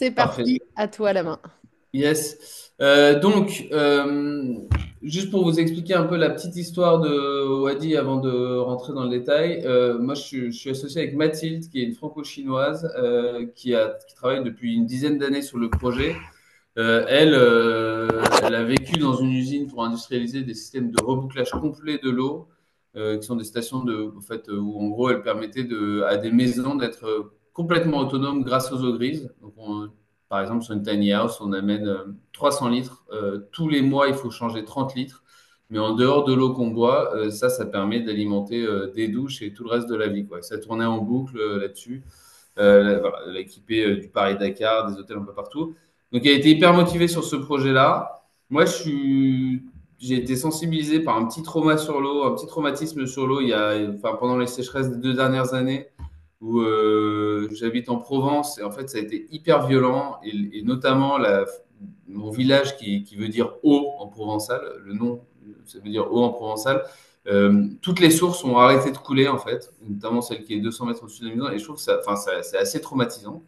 C'est Parfait. parti, à toi la main. Yes. Juste pour vous expliquer un peu la petite histoire de Wadi avant de rentrer dans le détail, moi je suis associé avec Mathilde, qui est une franco-chinoise qui travaille depuis une dizaine d'années sur le projet. Elle a vécu dans une usine pour industrialiser des systèmes de rebouclage complet de l'eau, qui sont des stations en fait, où en gros elle permettait à des maisons d'être complètement autonomes grâce aux eaux grises. Par exemple, sur une tiny house, on amène 300 litres. Tous les mois, il faut changer 30 litres. Mais en dehors de l'eau qu'on boit, ça permet d'alimenter des douches et tout le reste de la vie, quoi. Ça tournait en boucle là-dessus. Voilà, elle a équipé du Paris-Dakar, des hôtels un peu partout. Donc, elle a été hyper motivée sur ce projet-là. Moi, j'ai été sensibilisé par un petit trauma sur l'eau, un petit traumatisme sur l'eau enfin, pendant les sécheresses des 2 dernières années où j'habite en Provence et en fait, ça a été hyper violent et notamment mon village qui veut dire eau en provençal, le nom, ça veut dire eau en provençal. Toutes les sources ont arrêté de couler en fait, notamment celle qui est 200 mètres au-dessus de la maison et je trouve que c'est assez traumatisant.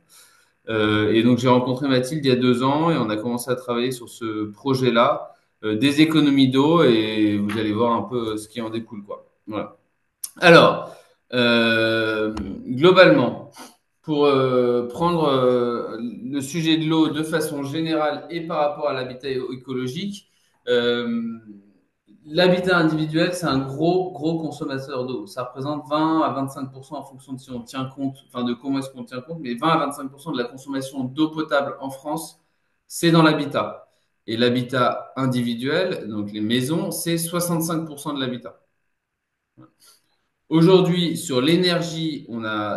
Et donc, j'ai rencontré Mathilde il y a 2 ans et on a commencé à travailler sur ce projet-là, des économies d'eau et vous allez voir un peu ce qui en découle, quoi. Voilà. Alors, globalement, pour prendre le sujet de l'eau de façon générale et par rapport à l'habitat écologique, euh, l'habitat individuel, c'est un gros consommateur d'eau. Ça représente 20 à 25% en fonction de si on tient compte, enfin de comment est-ce qu'on tient compte, mais 20 à 25% de la consommation d'eau potable en France, c'est dans l'habitat. Et l'habitat individuel, donc les maisons, c'est 65% de l'habitat. Aujourd'hui, sur l'énergie,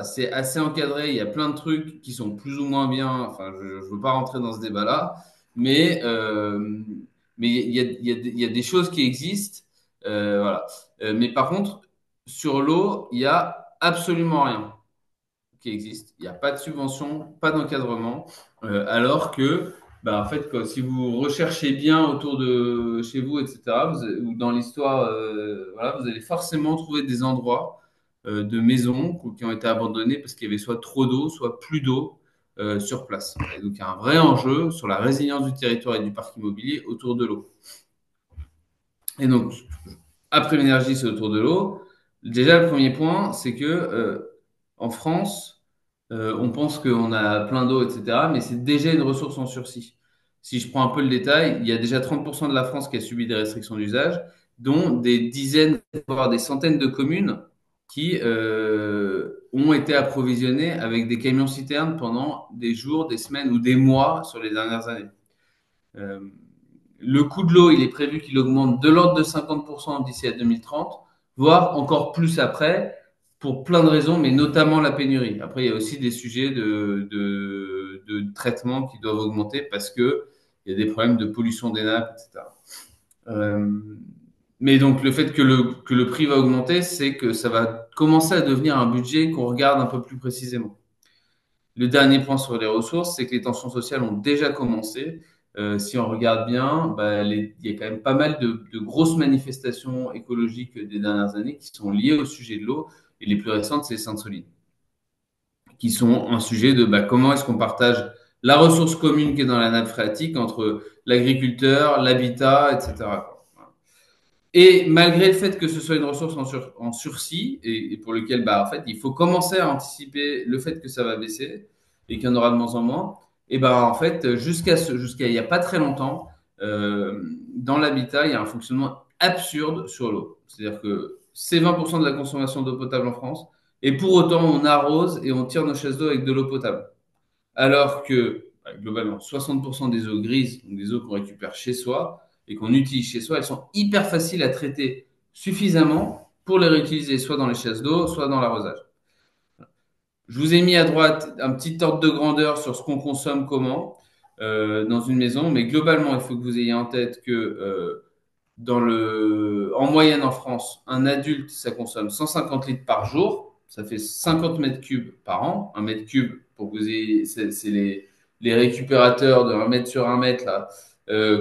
c'est assez encadré. Il y a plein de trucs qui sont plus ou moins bien. Enfin, je ne veux pas rentrer dans ce débat-là, mais il y a des choses qui existent. Voilà. Mais par contre, sur l'eau, il y a absolument rien qui existe. Il n'y a pas de subvention, pas d'encadrement. Alors que, bah, en fait, si vous recherchez bien autour de chez vous, etc., ou dans l'histoire, voilà, vous allez forcément trouver des endroits de maisons qui ont été abandonnés parce qu'il y avait soit trop d'eau, soit plus d'eau sur place. Et donc, il y a un vrai enjeu sur la résilience du territoire et du parc immobilier autour de l'eau. Et donc, après l'énergie, c'est autour de l'eau. Déjà, le premier point, c'est que en France, on pense qu'on a plein d'eau, etc., mais c'est déjà une ressource en sursis. Si je prends un peu le détail, il y a déjà 30% de la France qui a subi des restrictions d'usage, dont des dizaines, voire des centaines de communes qui ont été approvisionnées avec des camions-citernes pendant des jours, des semaines ou des mois sur les dernières années. Euh, le coût de l'eau, il est prévu qu'il augmente de l'ordre de 50% d'ici à 2030, voire encore plus après, pour plein de raisons, mais notamment la pénurie. Après, il y a aussi des sujets de traitement qui doivent augmenter parce que il y a des problèmes de pollution des nappes, etc. Euh, mais donc, le fait que le prix va augmenter, c'est que ça va commencer à devenir un budget qu'on regarde un peu plus précisément. Le dernier point sur les ressources, c'est que les tensions sociales ont déjà commencé. Si on regarde bien, bah, il y a quand même pas mal de grosses manifestations écologiques des dernières années qui sont liées au sujet de l'eau. Et les plus récentes, c'est Sainte-Soline, qui sont un sujet de bah, comment est-ce qu'on partage la ressource commune qui est dans la nappe phréatique entre l'agriculteur, l'habitat, etc. Et malgré le fait que ce soit une ressource en sursis, et pour lequel bah, en fait, il faut commencer à anticiper le fait que ça va baisser et qu'il y en aura de moins en moins, et ben en fait, jusqu'à il n'y a pas très longtemps, dans l'habitat, il y a un fonctionnement absurde sur l'eau. C'est-à-dire que c'est 20% de la consommation d'eau potable en France, et pour autant, on arrose et on tire nos chasses d'eau avec de l'eau potable. Alors que, bah, globalement, 60% des eaux grises, donc des eaux qu'on récupère chez soi et qu'on utilise chez soi, elles sont hyper faciles à traiter suffisamment pour les réutiliser soit dans les chasses d'eau, soit dans l'arrosage. Je vous ai mis à droite un petit ordre de grandeur sur ce qu'on consomme comment dans une maison, mais globalement, il faut que vous ayez en tête que en moyenne en France, un adulte, ça consomme 150 litres par jour. Ça fait 50 mètres cubes par an. Un mètre cube, pour que vous ayez, c'est les récupérateurs de 1 mètre sur 1 mètre là,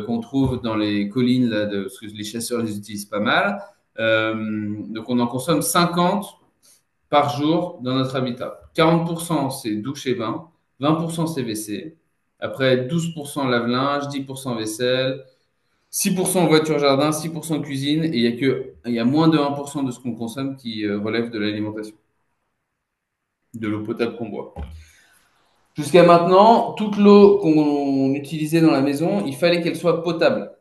qu'on trouve dans les collines, là, parce que les chasseurs les utilisent pas mal. Donc on en consomme 50 par jour dans notre habitat. 40% c'est douche et bain, 20% c'est WC, Après, 12% lave-linge, 10% vaisselle, 6% voiture-jardin, 6% cuisine, et il y a moins de 1% de ce qu'on consomme qui relève de l'alimentation, de l'eau potable qu'on boit. Jusqu'à maintenant, toute l'eau qu'on utilisait dans la maison, il fallait qu'elle soit potable.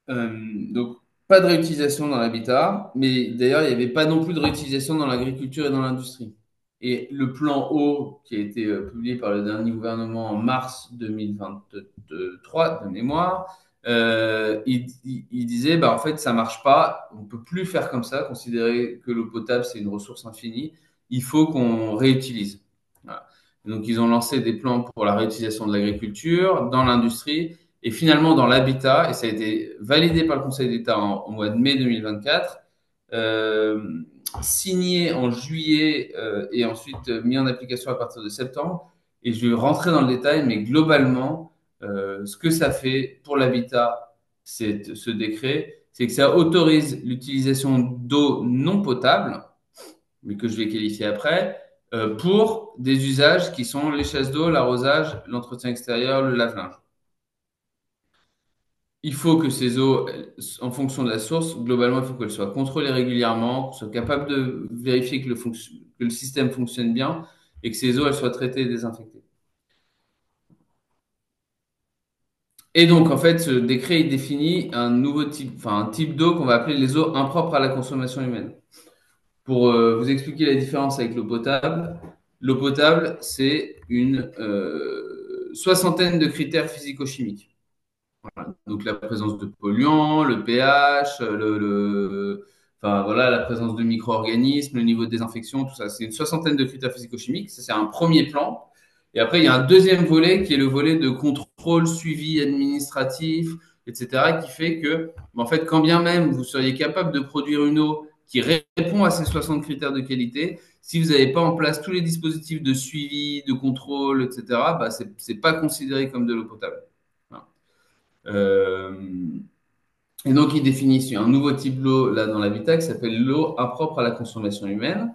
Donc, pas de réutilisation dans l'habitat, mais d'ailleurs, il n'y avait pas non plus de réutilisation dans l'agriculture et dans l'industrie. Et le plan eau, qui a été publié par le dernier gouvernement en mars 2023 de mémoire, il disait, bah, en fait, ça marche pas, on peut plus faire comme ça, considérer que l'eau potable, c'est une ressource infinie, il faut qu'on réutilise. Voilà. Donc, ils ont lancé des plans pour la réutilisation de l'agriculture, dans l'industrie, et finalement, dans l'habitat, et ça a été validé par le Conseil d'État au mois de mai 2024, signé en juillet et ensuite mis en application à partir de septembre. Et je vais rentrer dans le détail, mais globalement, ce que ça fait pour l'habitat, ce décret, c'est que ça autorise l'utilisation d'eau non potable, mais que je vais qualifier après, pour des usages qui sont les chasses d'eau, l'arrosage, l'entretien extérieur, le lave-linge. Il faut que ces eaux, en fonction de la source, globalement, il faut qu'elles soient contrôlées régulièrement, qu'on soit capable de vérifier que le système fonctionne bien et que ces eaux, elles soient traitées et désinfectées. Et donc, en fait, ce décret, il définit un nouveau type, enfin, un type d'eau qu'on va appeler les eaux impropres à la consommation humaine. Pour vous expliquer la différence avec l'eau potable, c'est une soixantaine de critères physico-chimiques. Voilà. Donc la présence de polluants, le pH, enfin voilà, la présence de micro-organismes, le niveau de désinfection, tout ça. C'est une soixantaine de critères physico-chimiques. Ça, c'est un premier plan. Et après, il y a un deuxième volet qui est le volet de contrôle, suivi administratif, etc., qui fait que, en fait, quand bien même vous seriez capable de produire une eau qui répond à ces 60 critères de qualité, si vous n'avez pas en place tous les dispositifs de suivi, de contrôle, etc., bah, c'est pas considéré comme de l'eau potable. Voilà. Euh, et donc, ils définissent un nouveau type d'eau là dans l'habitat qui s'appelle l'eau impropre à la consommation humaine,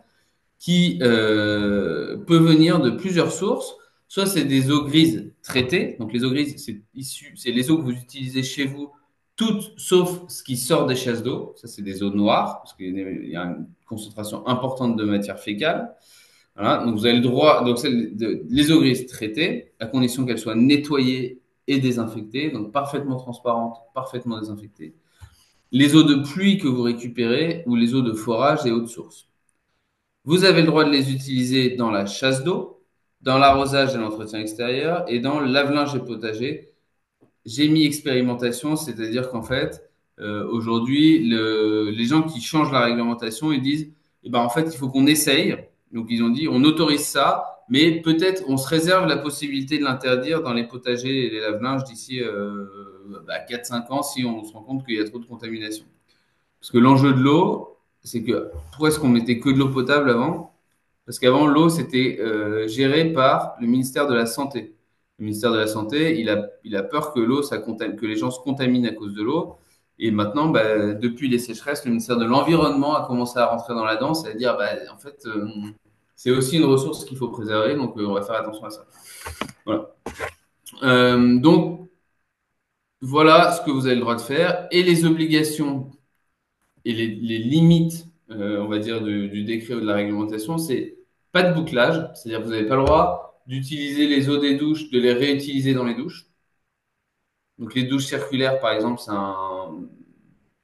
qui peut venir de plusieurs sources. Soit c'est des eaux grises traitées. Donc, les eaux grises, c'est les eaux que vous utilisez chez vous, toutes sauf ce qui sort des chasses d'eau. Ça, c'est des eaux noires, parce qu'il y a une concentration importante de matière fécale. Voilà, donc vous avez le droit, donc les eaux grises traitées, à condition qu'elles soient nettoyées et désinfectées, donc parfaitement transparentes, parfaitement désinfectées. Les eaux de pluie que vous récupérez ou les eaux de forage et eaux de source. Vous avez le droit de les utiliser dans la chasse d'eau, dans l'arrosage et l'entretien extérieur et dans le lave-linge et potager. J'ai mis expérimentation, c'est-à-dire qu'en fait, aujourd'hui, les gens qui changent la réglementation, ils disent, eh ben, en fait, il faut qu'on essaye. Donc, ils ont dit, on autorise ça, mais peut-être on se réserve la possibilité de l'interdire dans les potagers et les lave-linges d'ici 4-5 ans si on se rend compte qu'il y a trop de contamination. Parce que l'enjeu de l'eau, c'est que pourquoi est-ce qu'on mettait que de l'eau potable avant? Parce qu'avant, l'eau, c'était géré par le ministère de la Santé. Le ministère de la Santé, il a peur que l'eau, que les gens se contaminent à cause de l'eau. Et maintenant, bah, depuis les sécheresses, le ministère de l'Environnement a commencé à rentrer dans la danse et à dire, bah, en fait, c'est aussi une ressource qu'il faut préserver, donc on va faire attention à ça. Voilà. Donc, voilà ce que vous avez le droit de faire. Et les obligations et les limites, on va dire, du décret ou de la réglementation, c'est pas de bouclage, c'est-à-dire que vous n'avez pas le droit d'utiliser les eaux des douches, de les réutiliser dans les douches. Donc les douches circulaires, par exemple,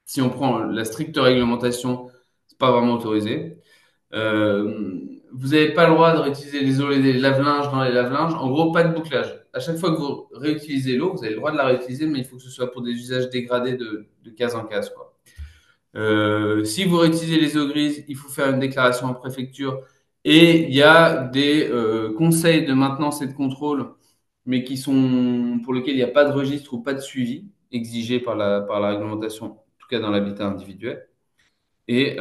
si on prend la stricte réglementation, c'est pas vraiment autorisé. Euh, Vous n'avez pas le droit de réutiliser les eaux des lave-linges dans les lave-linges. En gros, pas de bouclage. À chaque fois que vous réutilisez l'eau, vous avez le droit de la réutiliser, mais il faut que ce soit pour des usages dégradés de case en case, quoi. Si vous réutilisez les eaux grises, il faut faire une déclaration en préfecture. Et il y a des conseils de maintenance et de contrôle, mais pour lesquels il n'y a pas de registre ou pas de suivi exigé par la réglementation, en tout cas dans l'habitat individuel. Et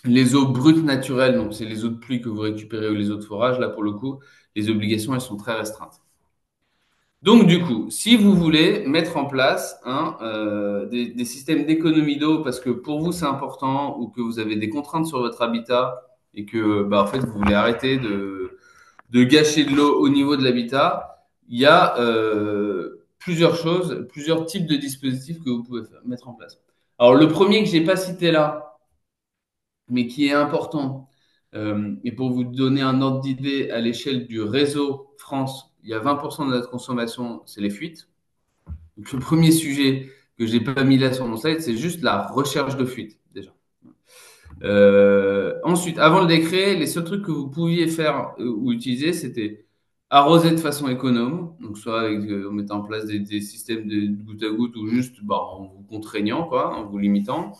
les eaux brutes naturelles, donc c'est les eaux de pluie que vous récupérez ou les eaux de forage, là pour le coup, les obligations, elles sont très restreintes. Donc, du coup, si vous voulez mettre en place des systèmes d'économie d'eau parce que pour vous c'est important ou que vous avez des contraintes sur votre habitat et que bah, en fait vous voulez arrêter de gâcher de l'eau au niveau de l'habitat, il y a plusieurs choses, plusieurs types de dispositifs que vous pouvez mettre en place. Alors, le premier que j'ai pas cité là, mais qui est important, et pour vous donner un ordre d'idée, à l'échelle du réseau France, il y a 20% de notre consommation, c'est les fuites. Donc, le premier sujet que j'ai pas mis là sur mon slide, c'est juste la recherche de fuites, déjà. Ensuite, avant le décret, les seuls trucs que vous pouviez faire ou utiliser, c'était arroser de façon économe, donc soit avec, en mettant en place des systèmes de goutte à goutte ou juste bah, en vous contraignant, quoi, en vous limitant.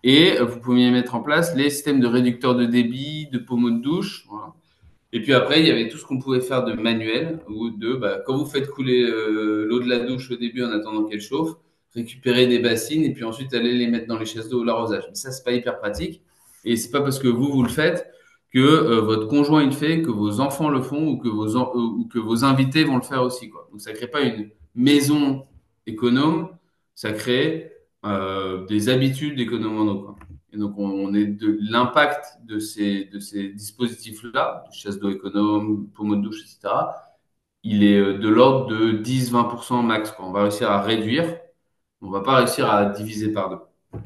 Et vous pouviez mettre en place les systèmes de réducteurs de débit, de pommeaux de douche. Voilà. Et puis après, il y avait tout ce qu'on pouvait faire de manuel ou de, bah, quand vous faites couler l'eau de la douche au début en attendant qu'elle chauffe, récupérer des bassines et puis ensuite aller les mettre dans les chaises d'eau ou l'arrosage. Mais ça, c'est pas hyper pratique. Et c'est pas parce que vous le faites que votre conjoint il le fait, que vos enfants le font ou que vos invités vont le faire aussi, quoi. Donc ça crée pas une maison économe, ça crée des habitudes économes en eau, quoi. Et donc, on est de l'impact de ces dispositifs-là, chasse d'eau économe, pommeau de douche, etc. Il est de l'ordre de 10-20% max, quoi. On va réussir à réduire, on va pas réussir à diviser par deux.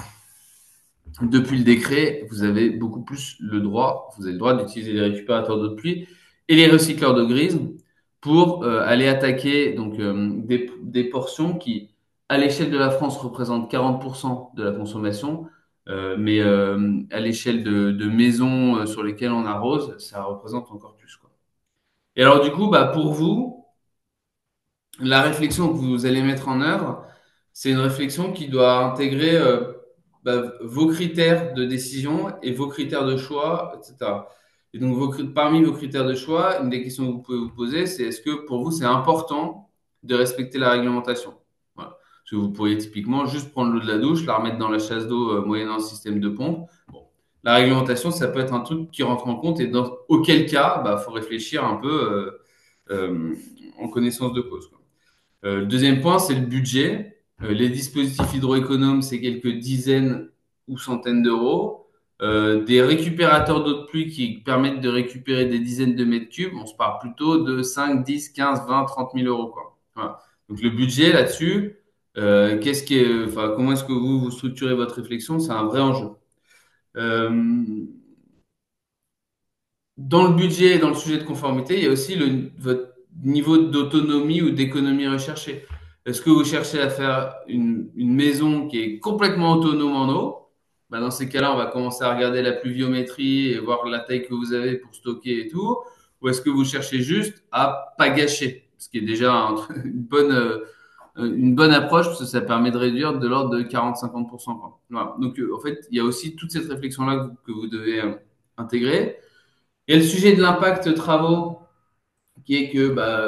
Depuis le décret, vous avez beaucoup plus le droit, vous avez le droit d'utiliser les récupérateurs d'eau de pluie et les recycleurs de grise pour aller attaquer donc des portions qui, à l'échelle de la France, représentent 40% de la consommation, mais à l'échelle de maisons sur lesquelles on arrose, ça représente encore plus, quoi. Et alors du coup, bah, pour vous, la réflexion que vous allez mettre en œuvre, c'est une réflexion qui doit intégrer bah, vos critères de décision et vos critères de choix, etc. Et donc, parmi vos critères de choix, une des questions que vous pouvez vous poser, c'est est-ce que pour vous, c'est important de respecter la réglementation? Voilà. Parce que vous pourriez typiquement juste prendre l'eau de la douche, la remettre dans la chasse d'eau moyennant un système de pompe. Bon. La réglementation, ça peut être un truc qui rentre en compte et auquel cas, bah, faut réfléchir un peu en connaissance de cause, quoi. Le deuxième point, c'est le budget. Les dispositifs hydroéconomes, c'est quelques dizaines ou centaines d'euros. Des récupérateurs d'eau de pluie qui permettent de récupérer des dizaines de mètres cubes, on se parle plutôt de 5, 10, 15, 20, 30 000 euros, quoi. Voilà. Donc le budget là-dessus, enfin, comment est-ce que vous structurez votre réflexion? C'est un vrai enjeu. Euh, Dans le budget et dans le sujet de conformité, il y a aussi votre niveau d'autonomie ou d'économie recherché. Est-ce que vous cherchez à faire une maison qui est complètement autonome en eau? Ben, dans ces cas-là, on va commencer à regarder la pluviométrie et voir la taille que vous avez pour stocker et tout. Ou est-ce que vous cherchez juste à pas gâcher? Ce qui est déjà une bonne approche parce que ça permet de réduire de l'ordre de 40-50%, quoi. Voilà. Donc, en fait, il y a aussi toute cette réflexion-là que vous devez intégrer. Il y a le sujet de l'impact travaux qui est que, bah,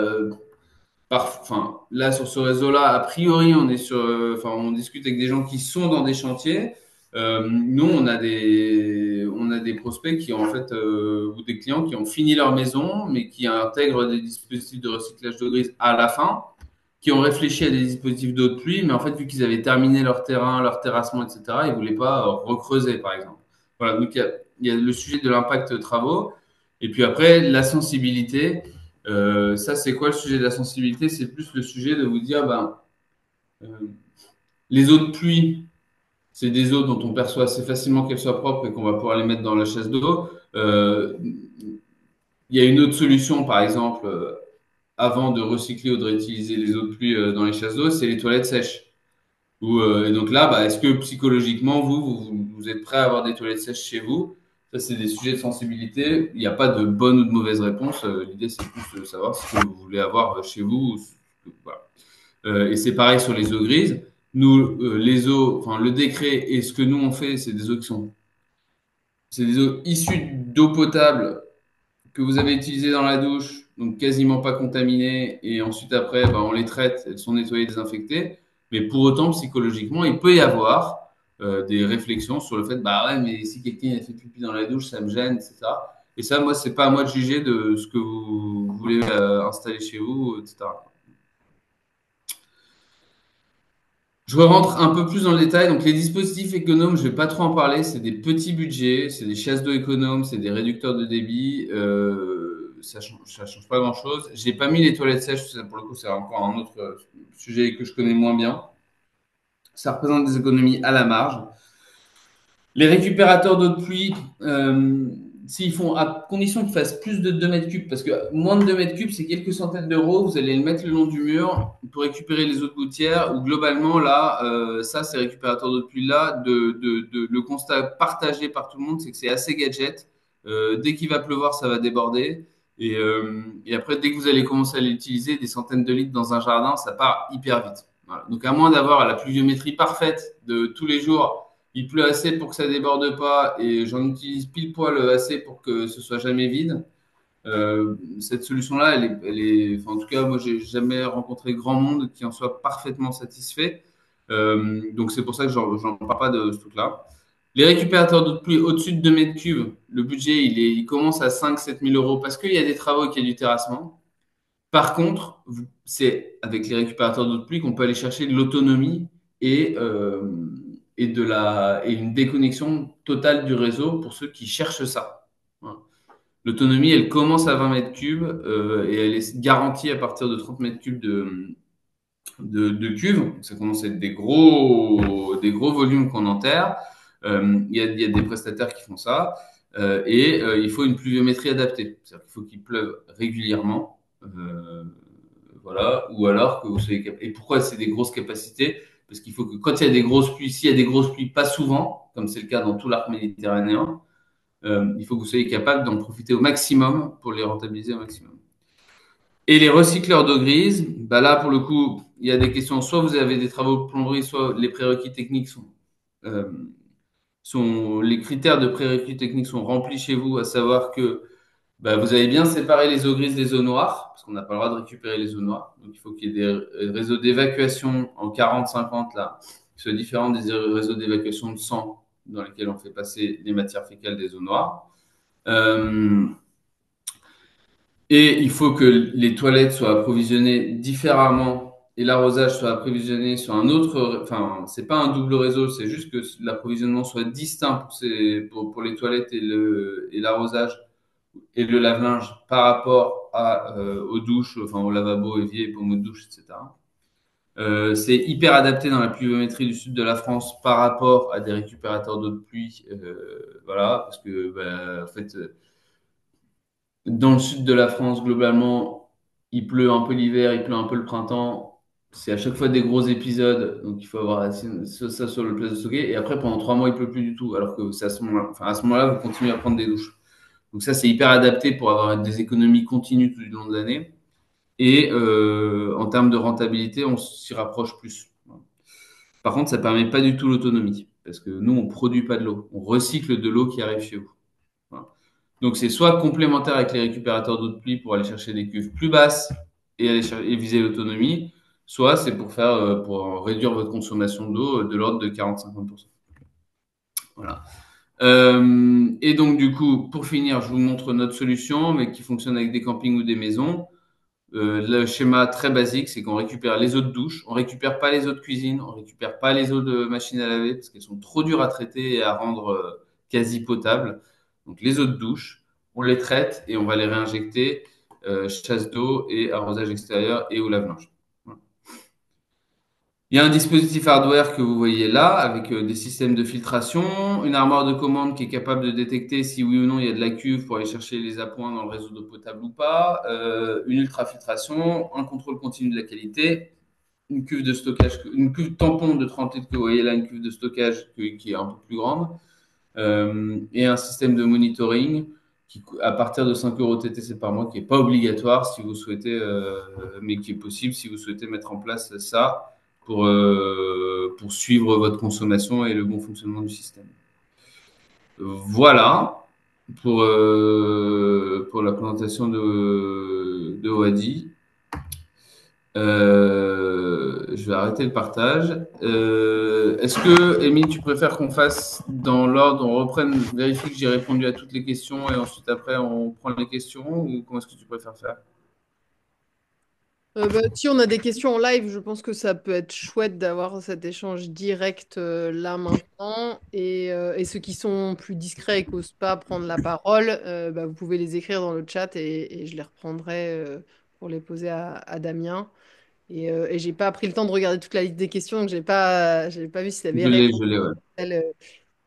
enfin, là, sur ce réseau-là, a priori, enfin, on discute avec des gens qui sont dans des chantiers. Nous, on a des prospects qui ont, en fait, ou des clients qui ont fini leur maison, mais qui intègrent des dispositifs de recyclage d'eau grise à la fin, qui ont réfléchi à des dispositifs d'eau de pluie, mais en fait, vu qu'ils avaient terminé leur terrain, leur terrassement, etc., ils voulaient pas recreuser, par exemple. Voilà, donc il y a le sujet de l'impact travaux. Et puis après, la sensibilité. Ça, c'est quoi le sujet de la sensibilité? C'est plus le sujet de vous dire, ben, euh, les eaux de pluie, c'est des eaux dont on perçoit assez facilement qu'elles soient propres et qu'on va pouvoir les mettre dans la chasse d'eau. Il y a une autre solution, par exemple, avant de recycler ou de réutiliser les eaux de pluie dans les chasses d'eau, c'est les toilettes sèches. Et donc là, bah, est-ce que psychologiquement, vous êtes prêt à avoir des toilettes sèches chez vous? Ça, c'est des sujets de sensibilité. Il n'y a pas de bonne ou de mauvaise réponse. L'idée, c'est plus de savoir ce que vous voulez avoir chez vous. Voilà. Et c'est pareil sur les eaux grises. Nous, les eaux, enfin, le décret et ce que nous on fait, c'est des eaux issues d'eau potable que vous avez utilisées dans la douche, donc quasiment pas contaminées, et ensuite après, ben, on les traite, elles sont nettoyées, désinfectées. Mais pour autant, psychologiquement, il peut y avoir des réflexions sur le fait, bah ouais, mais si quelqu'un a fait pipi dans la douche, ça me gêne, etc. Et ça, moi, c'est pas à moi de juger de ce que vous voulez installer chez vous, etc. Je rentre un peu plus dans le détail. Donc, les dispositifs économes, je vais pas trop en parler. C'est des petits budgets, c'est des chasses d'eau économes, c'est des réducteurs de débit. ça change pas grand-chose. J'ai pas mis les toilettes sèches, parce que pour le coup, c'est encore un autre sujet que je connais moins bien. Ça représente des économies à la marge. Les récupérateurs d'eau de pluie, s'ils font, à condition qu'ils fassent plus de 2 mètres cubes, parce que moins de 2 mètres cubes, c'est quelques centaines d'euros, vous allez le mettre le long du mur pour récupérer les eaux de gouttière, ou globalement, là, ça, ces récupérateurs d'eau de pluie-là, le constat partagé par tout le monde, c'est que c'est assez gadget. Dès qu'il va pleuvoir, ça va déborder. Et après, dès que vous allez commencer à l'utiliser, des centaines de litres dans un jardin, ça part hyper vite. Voilà. Donc, à moins d'avoir la pluviométrie parfaite de tous les jours, il pleut assez pour que ça déborde pas et j'en utilise pile poil assez pour que ce soit jamais vide. Cette solution-là, enfin, en tout cas, moi, j'ai jamais rencontré grand monde qui en soit parfaitement satisfait. Donc, c'est pour ça que j'en parle pas de ce truc-là. Les récupérateurs d'eau de pluie au-dessus de 2 mètres cubes, le budget, il commence à 5-7 000 euros parce qu'il y a des travaux et qu'il y a du terrassement. Par contre, c'est avec les récupérateurs d'eau de pluie qu'on peut aller chercher de l'autonomie et, et une déconnexion totale du réseau pour ceux qui cherchent ça. Voilà. L'autonomie, elle commence à 20 mètres cubes et elle est garantie à partir de 30 mètres cubes de cuve. Ça commence à être des gros volumes qu'on enterre. Il y a des prestataires qui font ça. Il faut une pluviométrie adaptée. C'est-à-dire qu'il faut qu'il pleuve régulièrement. Voilà. Ou alors que vous soyez. Et pourquoi c'est des grosses capacités? Parce qu'il faut que quand il y a des grosses pluies, s'il y a des grosses pluies, pas souvent, comme c'est le cas dans tout l'arc méditerranéen, il faut que vous soyez capable d'en profiter au maximum pour les rentabiliser au maximum. Et les recycleurs d'eau grise, bah là, pour le coup, il y a des questions. Soit vous avez des travaux de plomberie, soit les prérequis techniques euh, les critères de prérequis techniques sont remplis chez vous, à savoir que bah, vous avez bien séparé les eaux grises des eaux noires, parce qu'on n'a pas le droit de récupérer les eaux noires. Donc, il faut qu'il y ait des réseaux d'évacuation en 40-50, là, qui soient différents des réseaux d'évacuation de sang dans lesquels on fait passer les matières fécales des eaux noires. Euh, Et il faut que les toilettes soient approvisionnées différemment et l'arrosage soit approvisionné sur un autre. Enfin, c'est pas un double réseau, c'est juste que l'approvisionnement soit distinct pour les toilettes et l'arrosage et le lave-linge par rapport aux douches, enfin au lavabo, évier, pommes de douche, etc. C'est hyper adapté dans la pluviométrie du sud de la France par rapport à des récupérateurs d'eau de pluie. Voilà, parce que en fait, dans le sud de la France, globalement, il pleut un peu l'hiver, il pleut un peu le printemps. C'est à chaque fois des gros épisodes, donc il faut avoir ça sur le place de stocker. Et après, pendant 3 mois, il pleut plus du tout, alors que c'est à ce moment-là. Enfin, à ce moment-là, vous continuez à prendre des douches. Donc ça, c'est hyper adapté pour avoir des économies continues tout au long de l'année. Et en termes de rentabilité, on s'y rapproche plus. Par contre, ça permet pas du tout l'autonomie, parce que nous, on produit pas de l'eau, on recycle de l'eau qui arrive chez vous. Voilà. Donc, c'est soit complémentaire avec les récupérateurs d'eau de pluie pour aller chercher des cuves plus basses et viser l'autonomie, soit c'est pour réduire votre consommation d'eau de l'ordre de 40-50%. Voilà. Et donc, du coup, pour finir, je vous montre notre solution, mais qui fonctionne avec des campings ou des maisons. Le schéma très basique, c'est qu'on récupère les eaux de douche, on récupère pas les eaux de cuisine, on récupère pas les eaux de machine à laver parce qu'elles sont trop dures à traiter et à rendre quasi potables. Donc les eaux de douche, on les traite et on va les réinjecter chasse d'eau et arrosage extérieur et au lave-linge. Voilà. Il y a un dispositif hardware que vous voyez là avec des systèmes de filtration, une armoire de commande qui est capable de détecter si oui ou non il y a de la cuve pour aller chercher les appoints dans le réseau d'eau potable ou pas, une ultrafiltration, un contrôle continu de la qualité, une cuve de stockage, une cuve tampon de 30 litres que vous voyez là, une cuve de stockage qui est un peu plus grande, et un système de monitoring qui, à partir de 5 euros TTC par mois, qui n'est pas obligatoire si vous souhaitez, mais qui est possible si vous souhaitez mettre en place ça pour suivre votre consommation et le bon fonctionnement du système. Voilà pour la présentation de Wadi. Je vais arrêter le partage. Est-ce que, Émile, tu préfères qu'on fasse dans l'ordre, on reprenne, vérifie que j'ai répondu à toutes les questions et ensuite après on prend les questions ou comment est-ce que tu préfères faire? Si on a des questions en live, je pense que ça peut être chouette d'avoir cet échange direct là maintenant. Et ceux qui sont plus discrets et qui n'osent pas prendre la parole, vous pouvez les écrire dans le chat et je les reprendrai pour les poser à Damien. Et j'ai pas pris le temps de regarder toute la liste des questions, donc j'ai pas vu si tu avais répondu Je l'ai, ouais. à celles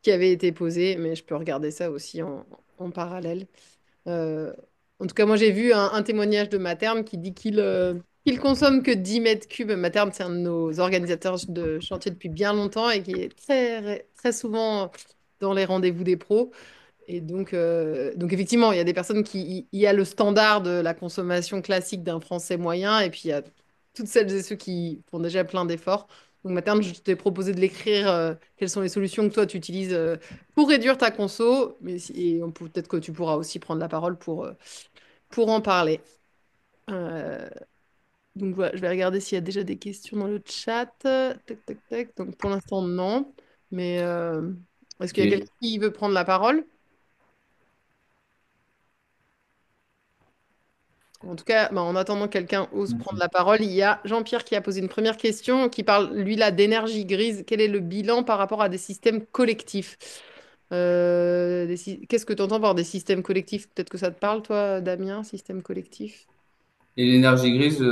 qui avaient été posées, mais je peux regarder ça aussi en parallèle. Euh, En tout cas, moi, j'ai vu un témoignage de Materne qui dit qu'il consomme que 10 mètres cubes. Materne, c'est un de nos organisateurs de chantier depuis bien longtemps et qui est très, très souvent dans les rendez-vous des pros. Et donc effectivement, il y a des personnes il y a le standard de la consommation classique d'un Français moyen, et puis il y a toutes celles et ceux qui font déjà plein d'efforts. Donc, Materne, je t'ai proposé de l'écrire, quelles sont les solutions que toi tu utilises pour réduire ta conso, et peut-être que tu pourras aussi prendre la parole pour en parler. Euh, donc voilà, je vais regarder s'il y a déjà des questions dans le chat. Tac, tac, tac. Donc pour l'instant, non. Mais est-ce qu'il y a quelqu'un Ok. qui veut prendre la parole? En tout cas, en attendant que quelqu'un ose prendre la parole, il y a Jean-Pierre qui a posé une première question, qui parle, lui, là, d'énergie grise. Quel est le bilan par rapport à des systèmes collectifs? Qu'est-ce que tu entends par des systèmes collectifs? Peut-être que ça te parle, toi, Damien, système collectif? Et l'énergie grise,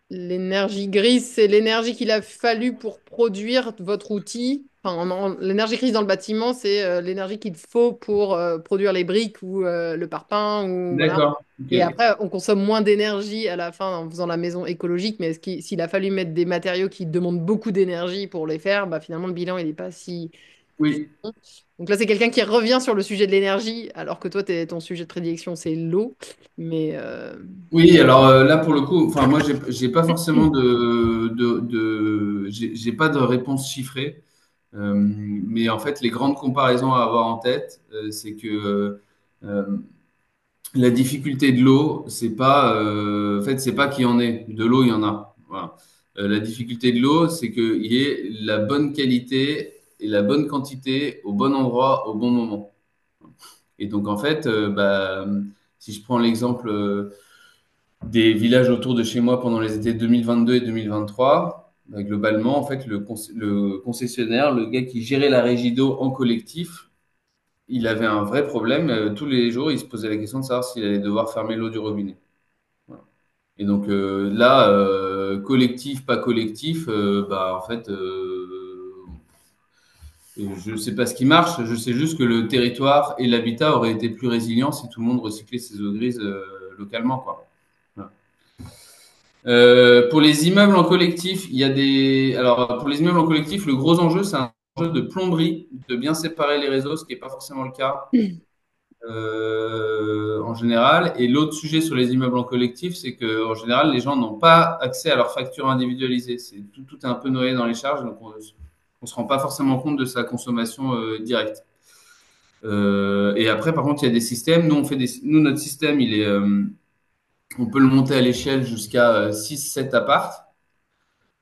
L'énergie grise, c'est l'énergie qu'il a fallu pour produire votre outil. Enfin, l'énergie grise dans le bâtiment, c'est l'énergie qu'il faut pour produire les briques ou le parpaing ou voilà. D'accord. Ok. Et après, on consomme moins d'énergie à la fin en faisant la maison écologique, mais s'il a fallu mettre des matériaux qui demandent beaucoup d'énergie pour les faire, finalement, le bilan, il n'est pas si Oui. bon. Donc là, c'est quelqu'un qui revient sur le sujet de l'énergie, alors que toi, ton sujet de prédilection, c'est l'eau. Mais, Oui, alors là pour le coup, enfin moi j'ai pas forcément j'ai pas de réponse chiffrée. Mais en fait les grandes comparaisons à avoir en tête, c'est que euh, la difficulté de l'eau, en fait c'est pas qu'il y en ait, de l'eau il y en a. Voilà. La difficulté de l'eau, c'est qu'il y ait la bonne qualité et la bonne quantité au bon endroit au bon moment. Et donc en fait, si je prends l'exemple des villages autour de chez moi pendant les étés 2022 et 2023. Globalement, en fait, le concessionnaire, le gars qui gérait la régie d'eau en collectif, il avait un vrai problème. Tous les jours, il se posait la question de savoir s'il allait devoir fermer l'eau du robinet. Voilà. Et donc là, collectif, pas collectif, en fait, je ne sais pas ce qui marche. Je sais juste que le territoire et l'habitat auraient été plus résilients si tout le monde recyclait ses eaux grises localement, quoi. Voilà. Pour les immeubles en collectif, il y a des. Alors, pour les immeubles en collectif, le gros enjeu, c'est un enjeu de plomberie, de bien séparer les réseaux, ce qui n'est pas forcément le cas en général. Et l'autre sujet sur les immeubles en collectif, c'est qu'en général, les gens n'ont pas accès à leurs factures individualisées. Tout est un peu noyé dans les charges, donc on ne se rend pas forcément compte de sa consommation directe. Et après, par contre, il y a des systèmes. Nous, notre système, on peut le monter à l'échelle jusqu'à 6-7 apparts.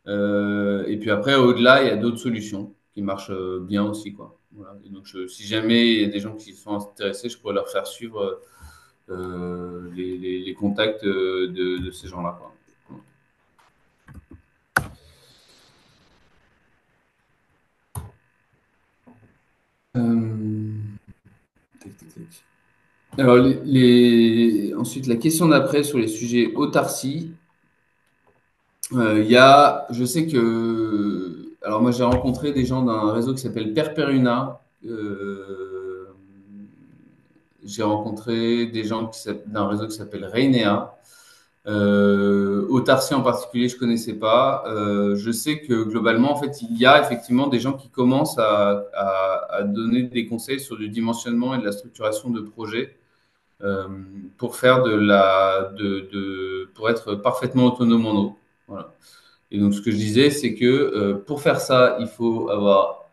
Et puis après, au-delà, il y a d'autres solutions qui marchent bien aussi, quoi. Voilà. Et donc, si jamais il y a des gens qui sont intéressés, je pourrais leur faire suivre les contacts de ces gens-là, quoi. Euh, tac, tac, tac. Alors, ensuite, la question d'après sur les sujets autarcie. Je sais que, alors moi j'ai rencontré des gens d'un réseau qui s'appelle Perperuna. J'ai rencontré des gens d'un réseau qui s'appelle Reinea. Autarcie en particulier, je connaissais pas. Je sais que globalement, en fait, il y a effectivement des gens qui commencent à donner des conseils sur du dimensionnement et de la structuration de projets euh, pour faire pour être parfaitement autonome en eau. Voilà. Et donc, ce que je disais, c'est que pour faire ça, il faut avoir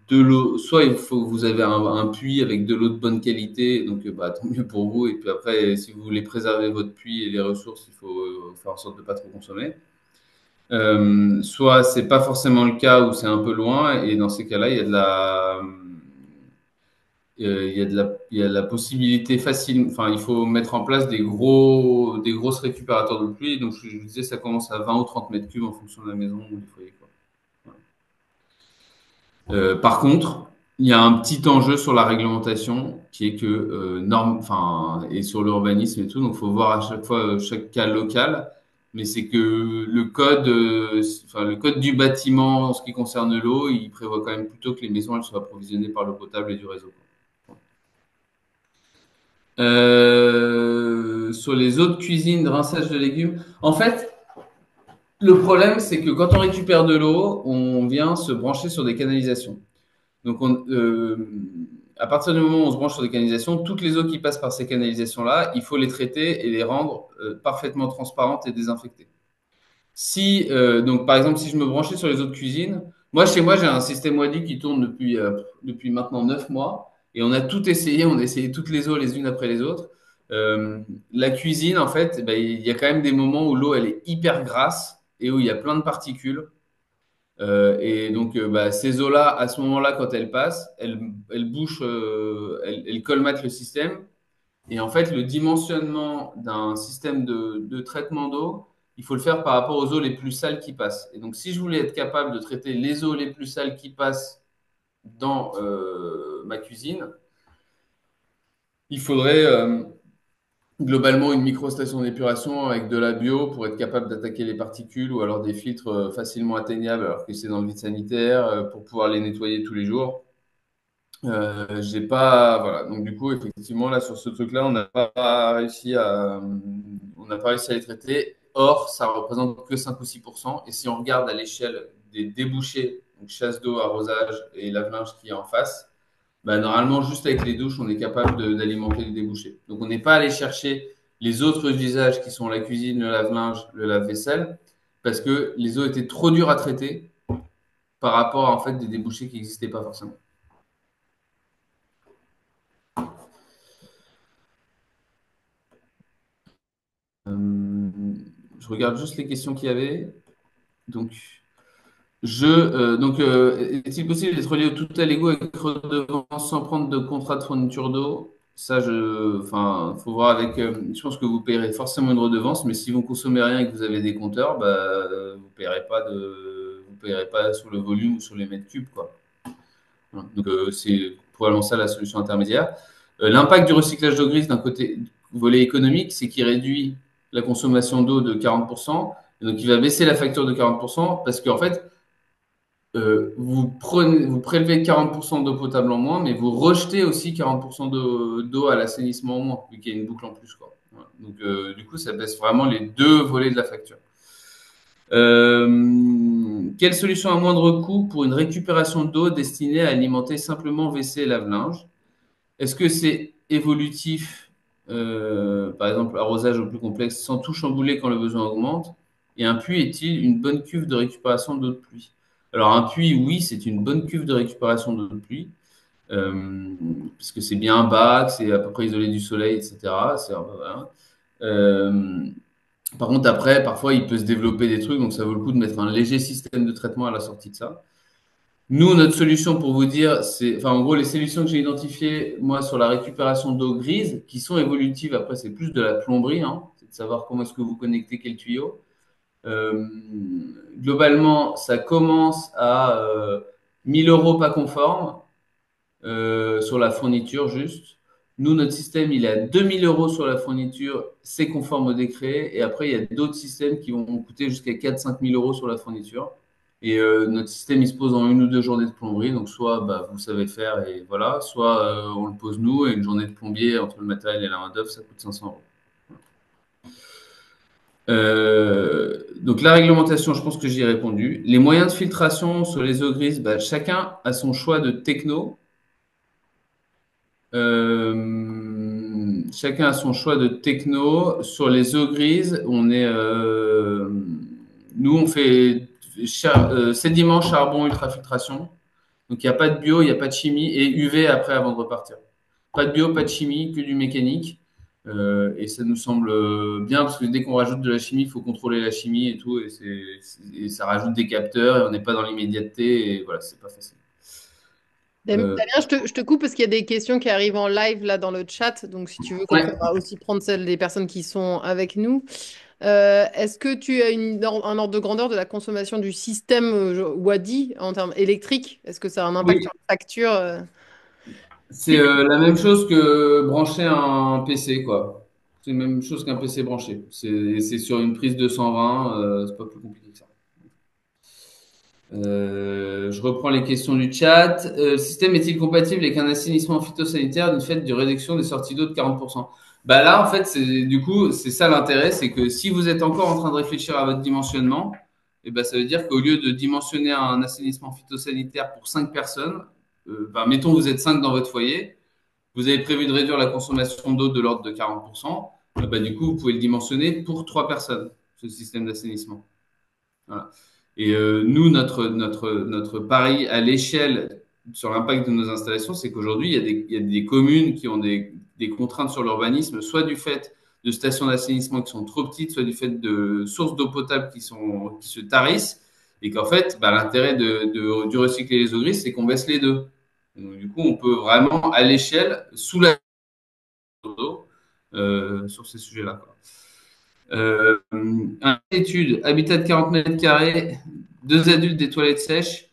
de l'eau. Soit il faut que vous avez un puits avec de l'eau de bonne qualité, donc tant mieux pour vous. Et puis après, si vous voulez préserver votre puits et les ressources, il faut faire en sorte de ne pas trop consommer. Soit c'est pas forcément le cas ou c'est un peu loin, et dans ces cas-là, il y a il y a de la possibilité facile. Enfin, il faut mettre en place des grosses récupérateurs de pluie. Donc, je vous disais, ça commence à 20 ou 30 mètres cubes en fonction de la maison ou du foyer, quoi. Par contre, il y a un petit enjeu sur la réglementation qui est que enfin, et sur l'urbanisme et tout. Donc, il faut voir à chaque fois chaque cas local. Mais c'est que enfin, le code du bâtiment en ce qui concerne l'eau, il prévoit quand même plutôt que les maisons elles soient approvisionnées par l'eau potable et du réseau. Sur les eaux de cuisine, de rinçage de légumes. En fait, le problème, c'est que quand on récupère de l'eau, on vient se brancher sur des canalisations. Donc, à partir du moment où on se branche sur des canalisations, toutes les eaux qui passent par ces canalisations-là, il faut les traiter et les rendre parfaitement transparentes et désinfectées. Si, donc, par exemple, si je me branchais sur les eaux de cuisine, moi, chez moi, j'ai un système Wadi qui tourne depuis maintenant 9 mois et on a tout essayé, on a essayé toutes les eaux les unes après les autres. Euh, la cuisine, en fait, eh ben, il y a quand même des moments où l'eau, elle est hyper grasse et où il y a plein de particules. Et donc, bah, ces eaux-là, à ce moment-là, quand elles passent, elles bouchent, elles colmatent le système. Et en fait, le dimensionnement d'un système de traitement d'eau, il faut le faire par rapport aux eaux les plus sales qui passent. Et donc, si je voulais être capable de traiter les eaux les plus sales qui passent dans ma cuisine, il faudrait globalement une microstation d'épuration avec de la bio pour être capable d'attaquer les particules ou alors des filtres facilement atteignables alors que c'est dans le vide sanitaire pour pouvoir les nettoyer tous les jours. J'ai pas, voilà. Donc du coup, effectivement, là sur ce truc-là, on n'a pas réussi à les traiter. Or, ça représente que 5 ou 6%. Et si on regarde à l'échelle des débouchés, donc chasse d'eau, arrosage et lave-linge qui est en face, bah, normalement, juste avec les douches, on est capable d'alimenter les débouchés. Donc, on n'est pas allé chercher les autres usages qui sont la cuisine, le lave-linge, le lave-vaisselle, parce que les eaux étaient trop dures à traiter par rapport à en fait des débouchés qui n'existaient pas forcément. Euh, je regarde juste les questions qu'il y avait. Donc, est-il possible d'être relié au tout à l'égo avec redevance sans prendre de contrat de fourniture d'eau? Ça, enfin, faut voir avec. Je pense que vous payerez forcément une redevance, mais si vous ne consommez rien et que vous avez des compteurs, bah, vous payerez pas sur le volume ou sur les mètres cubes, quoi. Voilà. Donc, c'est probablement ça la solution intermédiaire. L'impact du recyclage d'eau grise d'un côté volet économique, c'est qu'il réduit la consommation d'eau de 40%. Et donc, il va baisser la facture de 40% parce qu'en fait, vous prélevez 40% d'eau potable en moins, mais vous rejetez aussi 40% d'eau à l'assainissement en moins, vu qu'il y a une boucle en plus, quoi. Voilà. Donc, du coup, ça baisse vraiment les deux volets de la facture. Quelle solution à moindre coût pour une récupération d'eau destinée à alimenter simplement WC et lave-linge? Est-ce que c'est évolutif, par exemple, arrosage au plus complexe, sans tout chambouler quand le besoin augmente? Et un puits est-il une bonne cuve de récupération d'eau de pluie? Alors, un puits, oui, c'est une bonne cuve de récupération d'eau de pluie, euh, puisque c'est bien bas, que c'est à peu près isolé du soleil, etc. Voilà. Euh, Par contre, après, parfois, il peut se développer des trucs, donc ça vaut le coup de mettre un léger système de traitement à la sortie de ça. Nous, notre solution pour vous dire, c'est, enfin, en gros, les solutions que j'ai identifiées, moi, sur la récupération d'eau grise, qui sont évolutives, après, c'est plus de la plomberie, hein, c'est de savoir comment est-ce que vous connectez quel tuyau. Euh, Globalement, ça commence à 1000 euros pas conforme sur la fourniture juste. Nous, notre système, il est à 2000 euros sur la fourniture, c'est conforme au décret. Et après, il y a d'autres systèmes qui vont coûter jusqu'à 4-5 000 euros sur la fourniture. Et notre système, il se pose en une ou deux journées de plomberie. Donc, soit bah, vous savez faire et voilà, soit on le pose nous et une journée de plombier entre le matériel et la main-d'œuvre, ça coûte 500 euros. Donc, la réglementation, je pense que j'y ai répondu. Les moyens de filtration sur les eaux grises, bah, chacun a son choix de techno. Chacun a son choix de techno. Sur les eaux grises, nous, on fait sédiment, charbon, ultrafiltration. Donc, il n'y a pas de bio, il n'y a pas de chimie et UV après avant de repartir. Pas de bio, pas de chimie, que du mécanique. Et ça nous semble bien parce que dès qu'on rajoute de la chimie, il faut contrôler la chimie et tout. Et ça rajoute des capteurs et on n'est pas dans l'immédiateté et voilà, c'est pas facile. Damien, je te coupe parce qu'il y a des questions qui arrivent en live là dans le chat. Donc, si tu veux, comme ça, Ouais. on va aussi prendre celles des personnes qui sont avec nous. Est-ce que tu as un ordre de grandeur de la consommation du système Wadi en termes électriques? Est-ce que ça a un impact sur Oui, la facture? c'est la même chose que brancher un PC, quoi. C'est la même chose qu'un PC branché. C'est sur une prise 220, c'est pas plus compliqué que ça. Je reprends les questions du chat. Le système est-il compatible avec un assainissement phytosanitaire d'une fait de réduction des sorties d'eau de 40%? Bah là, en fait, du coup, c'est ça l'intérêt, c'est que si vous êtes encore en train de réfléchir à votre dimensionnement, et ben, ça veut dire qu'au lieu de dimensionner un assainissement phytosanitaire pour 5 personnes, ben, mettons vous êtes 5 dans votre foyer, vous avez prévu de réduire la consommation d'eau de l'ordre de 40%, bah, du coup, vous pouvez le dimensionner pour 3 personnes, ce système d'assainissement. Voilà. Et nous, notre pari à l'échelle sur l'impact de nos installations, c'est qu'aujourd'hui, il y a des communes qui ont des contraintes sur l'urbanisme, soit du fait de stations d'assainissement qui sont trop petites, soit du fait de sources d'eau potable qui se tarissent, et qu'en fait, bah, l'intérêt du recycler les eaux grises, c'est qu'on baisse les deux. Donc, du coup, on peut vraiment, à l'échelle, soulager l'eau sur ces sujets-là, quoi. Une étude, habitat de 40 mètres carrés, deux adultes, des toilettes sèches,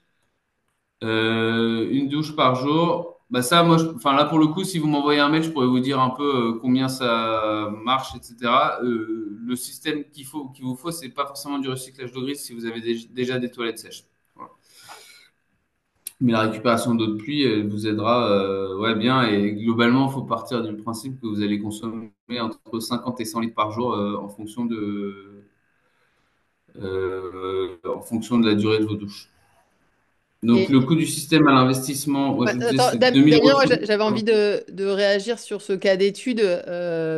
une douche par jour. Bah ça, moi, enfin là pour le coup, si vous m'envoyez un mail, je pourrais vous dire un peu combien ça marche, etc. Le système qu'il vous faut, c'est pas forcément du recyclage d'eau grise si vous avez déjà des toilettes sèches. Voilà. Mais la récupération d'eau de pluie, elle vous aidera ouais, bien. Et globalement, il faut partir du principe que vous allez consommer entre 50 et 100 litres par jour en fonction de la durée de vos douches. Donc, le coût du système à l'investissement, moi, Ouais, je vous disais, attends, c'est 2000 euros Damien, moi, de j'avais envie fourniture. de réagir sur ce cas d'étude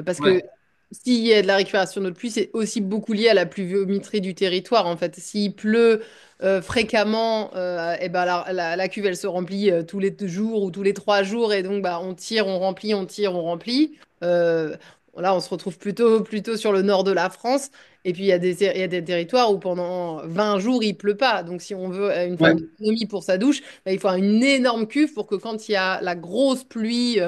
parce que Ouais, s'il y a de la récupération d'eau de pluie, c'est aussi beaucoup lié à la pluviométrie du territoire. En fait, s'il pleut fréquemment, et ben la cuve elle se remplit tous les 2 jours ou tous les 3 jours et donc bah on tire, on remplit, on tire, on remplit. Là, on se retrouve plutôt sur le nord de la France. Et puis il y a des territoires où pendant 20 jours il pleut pas. Donc si on veut une forme ouais, d'autonomie pour sa douche bah, il faut une énorme cuve pour que quand il y a la grosse pluie,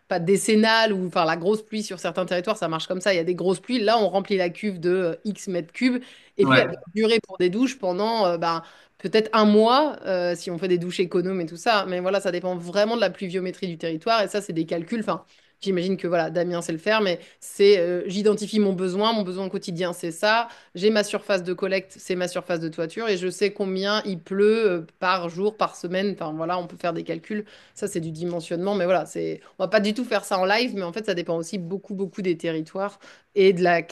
pas décennale, ou enfin la grosse pluie sur certains territoires, ça marche comme ça, il y a des grosses pluies, là on remplit la cuve de X mètres cubes, et puis elle va ouais. durer pour des douches pendant bah, peut-être un mois, si on fait des douches économes et tout ça, mais voilà, ça dépend vraiment de la pluviométrie du territoire, et ça c'est des calculs, enfin... J'imagine que voilà, Damien sait le faire, mais c'est j'identifie mon besoin quotidien, c'est ça. J'ai ma surface de collecte, c'est ma surface de toiture et je sais combien il pleut par jour, par semaine. Enfin voilà, on peut faire des calculs. Ça, c'est du dimensionnement. Mais voilà, on va pas du tout faire ça en live, mais en fait, ça dépend aussi beaucoup des territoires et de la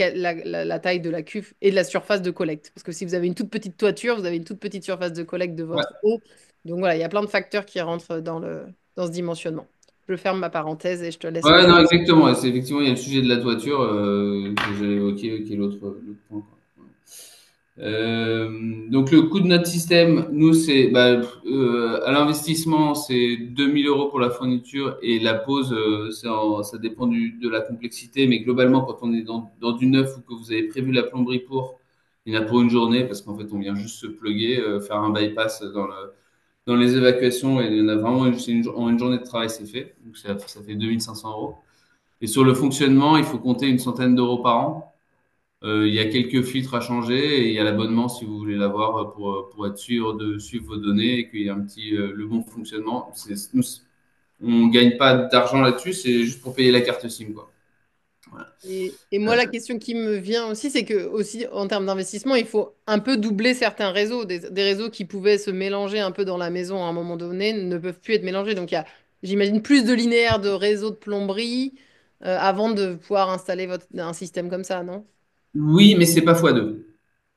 taille de la cuve et de la surface de collecte. Parce que si vous avez une toute petite toiture, vous avez une toute petite surface de collecte de Ouais, votre eau. Donc voilà, il y a plein de facteurs qui rentrent dans ce dimensionnement. Je ferme ma parenthèse et je te laisse ouais, enchaîner. non, exactement. Ouais, c'est effectivement, il y a le sujet de la toiture que j'ai évoqué, qui est l'autre point, quoi. Donc, le coût de notre système, nous, c'est bah, à l'investissement, c'est 2000 euros pour la fourniture et la pose, ça dépend de la complexité. Mais globalement, quand on est dans du neuf ou que vous avez prévu la plomberie pour, il y en a pour une journée parce qu'en fait, on vient juste se plugger, faire un bypass dans les évacuations et il y en a vraiment en une journée de travail, c'est fait. Donc, ça fait 2500 euros. Et sur le fonctionnement, il faut compter une centaine d'euros par an. Il y a quelques filtres à changer et il y a l'abonnement si vous voulez l'avoir pour être sûr de suivre vos données et qu'il y ait le bon fonctionnement. On gagne pas d'argent là-dessus, c'est juste pour payer la carte SIM, quoi. Voilà. Et moi, la question qui me vient aussi, c'est que aussi en termes d'investissement, il faut un peu doubler certains réseaux. Des réseaux qui pouvaient se mélanger un peu dans la maison à un moment donné ne peuvent plus être mélangés. Donc il y a, j'imagine, plus de linéaires de réseaux de plomberie avant de pouvoir installer un système comme ça, non? Oui, mais c'est pas x2.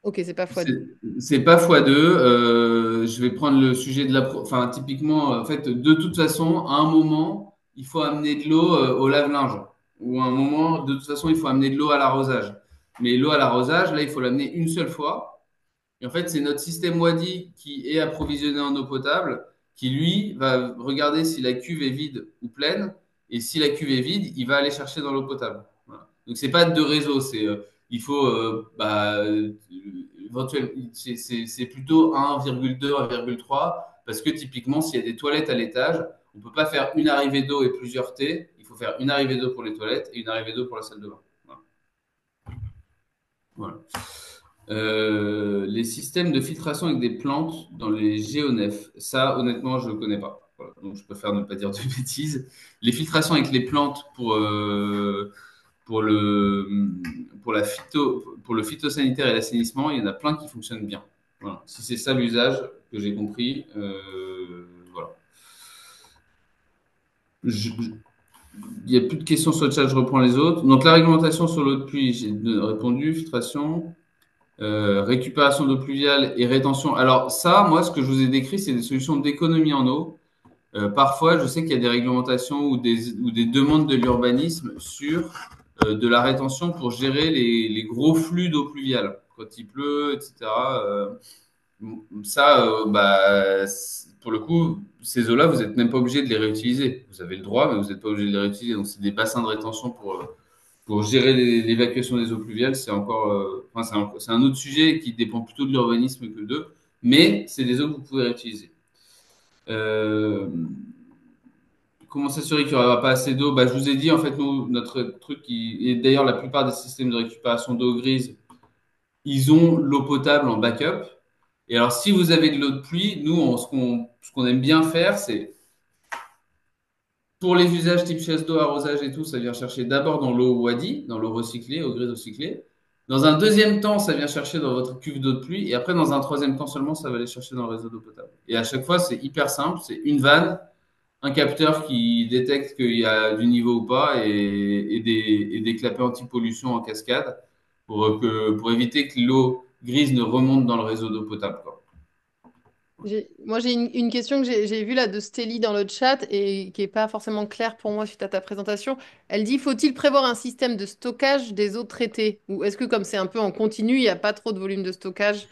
Ok, c'est pas C'est x2. c'est pas x2. Je vais prendre le sujet de enfin, typiquement, en fait, de toute façon, à un moment, il faut amener de l'eau au lave-linge. Ou à un moment, de toute façon, il faut amener de l'eau à l'arrosage. Mais l'eau à l'arrosage, là, il faut l'amener une seule fois. Et en fait, c'est notre système Wadi qui est approvisionné en eau potable, qui lui va regarder si la cuve est vide ou pleine. Et si la cuve est vide, il va aller chercher dans l'eau potable. Voilà. Donc, c'est pas deux réseaux. Il faut, éventuellement, c'est plutôt 1,2, 1,3. Parce que typiquement, s'il y a des toilettes à l'étage, On ne peut pas faire une arrivée d'eau et plusieurs T. Il faut faire une arrivée d'eau pour les toilettes et une arrivée d'eau pour la salle de bain. Voilà. Voilà. Les systèmes de filtration avec des plantes dans les géonefs, ça honnêtement je ne connais pas. Voilà. Donc je préfère ne pas dire de bêtises. Les filtrations avec les plantes pour le, pour le phytosanitaire et l'assainissement, il y en a plein qui fonctionnent bien. Voilà. Si c'est ça l'usage que j'ai compris, voilà. Il n'y a plus de questions sur le chat, je reprends les autres. Donc la réglementation sur l'eau de pluie, j'ai répondu, filtration. Récupération d'eau pluviale et rétention. Alors ça, moi, ce que je vous ai décrit, c'est des solutions d'économie en eau. Parfois, je sais qu'il y a des réglementations ou des demandes de l'urbanisme sur de la rétention pour gérer les gros flux d'eau pluviale quand il pleut, etc. Ça, pour le coup, ces eaux-là, vous n'êtes même pas obligé de les réutiliser. Vous avez le droit, mais vous n'êtes pas obligé de les réutiliser. Donc, c'est des bassins de rétention pour gérer l'évacuation des eaux pluviales, c'est encore, enfin, c'est un autre sujet qui dépend plutôt de l'urbanisme que d'eux, mais c'est des eaux que vous pouvez réutiliser. Euh, Comment s'assurer qu'il n'y aura pas assez d'eau? Bah, je vous ai dit, en fait, nous, notre truc, et d'ailleurs, la plupart des systèmes de récupération d'eau grise, ils ont l'eau potable en backup. Et alors, si vous avez de l'eau de pluie, nous, ce qu'on aime bien faire, c'est pour les usages type chasse d'eau, arrosage et tout, ça vient chercher d'abord dans l'eau wadi, dans l'eau recyclée, eau grise recyclée. Dans un deuxième temps, ça vient chercher dans votre cuve d'eau de pluie. Et après, dans un troisième temps seulement, ça va aller chercher dans le réseau d'eau potable. Et à chaque fois, c'est hyper simple. C'est une vanne, un capteur qui détecte qu'il y a du niveau ou pas et des clapets anti-pollution en cascade pour éviter que l'eau grise ne remonte dans le réseau d'eau potable, quoi. Moi, j'ai une question que j'ai vue là de Stélie dans le chat et qui n'est pas forcément claire pour moi suite à ta présentation. Elle dit, faut-il prévoir un système de stockage des eaux traitées? Ou est-ce que comme c'est un peu en continu, il n'y a pas trop de volume de stockage?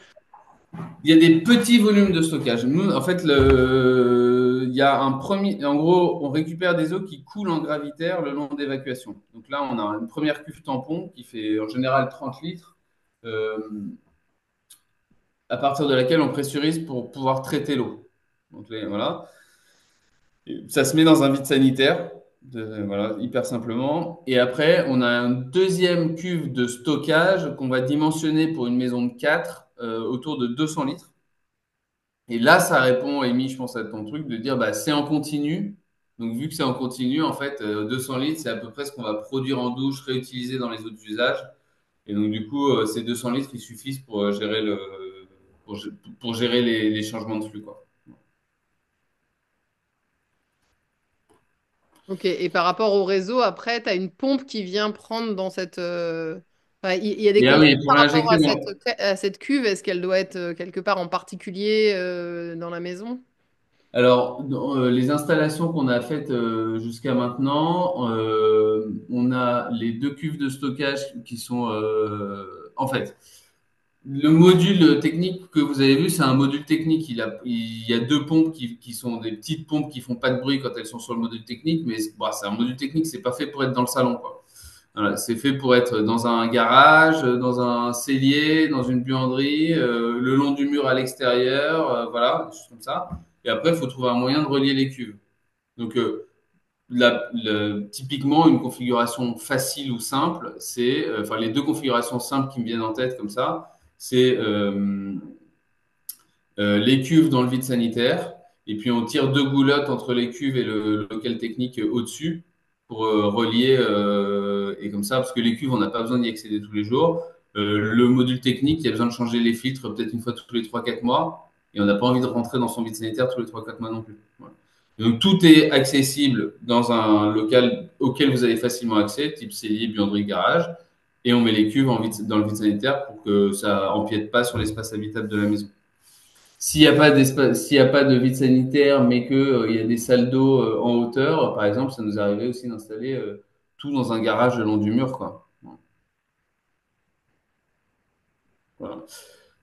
Il y a des petits volumes de stockage. Nous, en fait, il y a un premier. En gros, on récupère des eaux qui coulent en gravitaire le long d'évacuation. Donc là, on a une première cuve tampon qui fait en général 30 litres, euh, à partir de laquelle on pressurise pour pouvoir traiter l'eau. Donc voilà. Ça se met dans un vide sanitaire, voilà, hyper simplement. Et après, on a une deuxième cuve de stockage qu'on va dimensionner pour une maison de 4 autour de 200 litres. Et là, ça répond, Amy, je pense à ton truc, de dire bah, c'est en continu. Donc, vu que c'est en continu, en fait, 200 litres, c'est à peu près ce qu'on va produire en douche, réutiliser dans les autres usages. Et donc, du coup, ces 200 litres, ils suffisent pour gérer pour, pour gérer les changements de flux, quoi. Ok, et par rapport au réseau, après, tu as une pompe qui vient prendre dans cette... enfin, il y a des Et ah contraintes oui, pour par rapport l'injecter à cette cuve. Est-ce qu'elle doit être quelque part en particulier dans la maison? Alors, les installations qu'on a faites jusqu'à maintenant, on a les deux cuves de stockage qui sont, en fait, le module technique que vous avez vu, c'est un module technique. Il y a deux pompes qui sont des petites pompes qui font pas de bruit quand elles sont sur le module technique, mais bah, c'est un module technique, c'est pas fait pour être dans le salon, quoi. Voilà, c'est fait pour être dans un garage, dans un cellier, dans une buanderie, le long du mur à l'extérieur, voilà, des choses comme ça. Et après, il faut trouver un moyen de relier les cuves. Donc, typiquement, une configuration facile ou simple, c'est, enfin, les deux configurations simples qui me viennent en tête comme ça, c'est les cuves dans le vide sanitaire, et puis on tire deux goulottes entre les cuves et le local technique au-dessus pour relier, et comme ça, parce que les cuves, on n'a pas besoin d'y accéder tous les jours. Le module technique, il y a besoin de changer les filtres peut-être une fois tous les 3 4 mois, et on n'a pas envie de rentrer dans son vide sanitaire tous les 3 4 mois non plus. Voilà. Donc tout est accessible dans un local auquel vous avez facilement accès, type cellier, buanderie, garage, et on met les cuves dans le vide sanitaire pour que ça empiète pas sur l'espace habitable de la maison. S'il n'y a pas d'espace, s'il y a pas de vide sanitaire, mais que il y a des salles d'eau en hauteur, par exemple, ça nous arrivait aussi d'installer tout dans un garage le long du mur, quoi. Voilà.